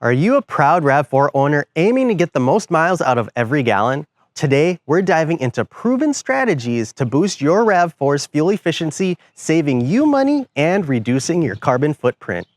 Are you a proud RAV4 owner aiming to get the most miles out of every gallon? Today, we're diving into proven strategies to boost your RAV4's fuel efficiency, saving you money and reducing your carbon footprint.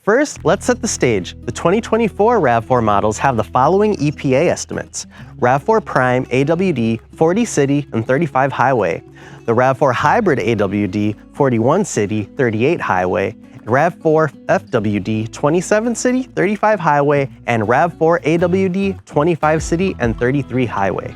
First, let's set the stage. The 2024 RAV4 models have the following EPA estimates: RAV4 Prime AWD 40 city and 35 highway, the RAV4 Hybrid AWD 41 city, 38 highway, RAV4 FWD 27 city, 35 highway, and RAV4 AWD 25 city and 33 highway.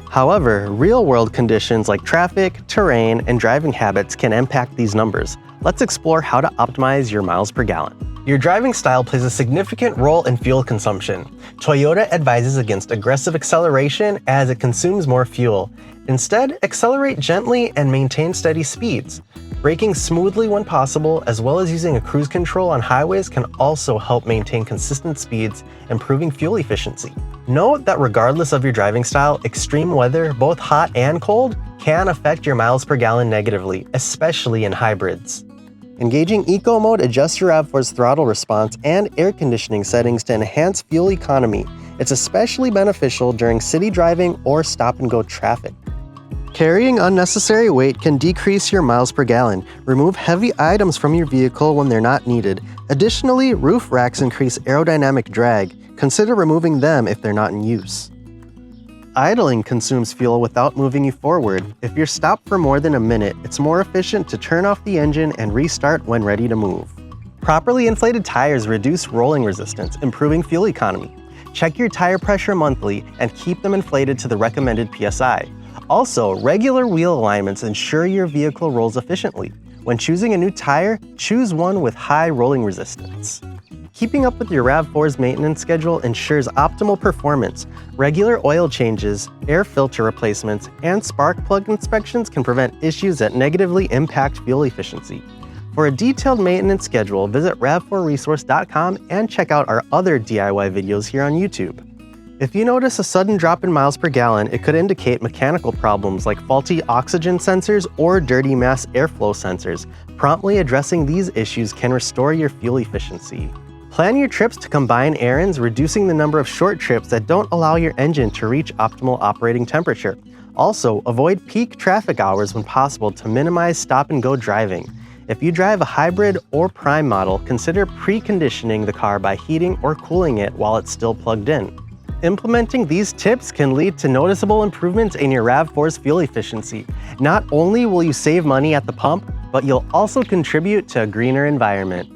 However, real-world conditions like traffic, terrain, and driving habits can impact these numbers. Let's explore how to optimize your miles per gallon. Your driving style plays a significant role in fuel consumption. Toyota advises against aggressive acceleration as it consumes more fuel. Instead, accelerate gently and maintain steady speeds. Braking smoothly when possible, as well as using a cruise control on highways, can also help maintain consistent speeds, improving fuel efficiency. Note that regardless of your driving style, extreme weather, both hot and cold, can affect your miles per gallon negatively, especially in hybrids. Engaging Eco Mode adjusts your RAV4's throttle response and air conditioning settings to enhance fuel economy. It's especially beneficial during city driving or stop-and-go traffic. Carrying unnecessary weight can decrease your miles per gallon. Remove heavy items from your vehicle when they're not needed. Additionally, roof racks increase aerodynamic drag. Consider removing them if they're not in use. Idling consumes fuel without moving you forward. If you're stopped for more than a minute, it's more efficient to turn off the engine and restart when ready to move. Properly inflated tires reduce rolling resistance, improving fuel economy. Check your tire pressure monthly and keep them inflated to the recommended PSI. Also, regular wheel alignments ensure your vehicle rolls efficiently. When choosing a new tire, choose one with high rolling resistance. Keeping up with your RAV4's maintenance schedule ensures optimal performance. Regular oil changes, air filter replacements, and spark plug inspections can prevent issues that negatively impact fuel efficiency. For a detailed maintenance schedule, visit rav4resource.com and check out our other DIY videos here on YouTube. If you notice a sudden drop in miles per gallon, it could indicate mechanical problems like faulty oxygen sensors or dirty mass airflow sensors. Promptly addressing these issues can restore your fuel efficiency. Plan your trips to combine errands, reducing the number of short trips that don't allow your engine to reach optimal operating temperature. Also, avoid peak traffic hours when possible to minimize stop-and-go driving. If you drive a hybrid or prime model, consider preconditioning the car by heating or cooling it while it's still plugged in. Implementing these tips can lead to noticeable improvements in your RAV4's fuel efficiency. Not only will you save money at the pump, but you'll also contribute to a greener environment.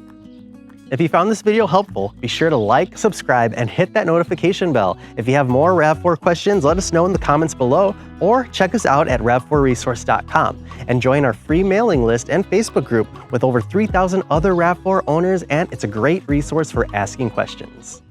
If you found this video helpful, be sure to like, subscribe, and hit that notification bell. If you have more RAV4 questions, let us know in the comments below, or check us out at rav4resource.com and join our free mailing list and Facebook group with over 3,000 other RAV4 owners, and it's a great resource for asking questions.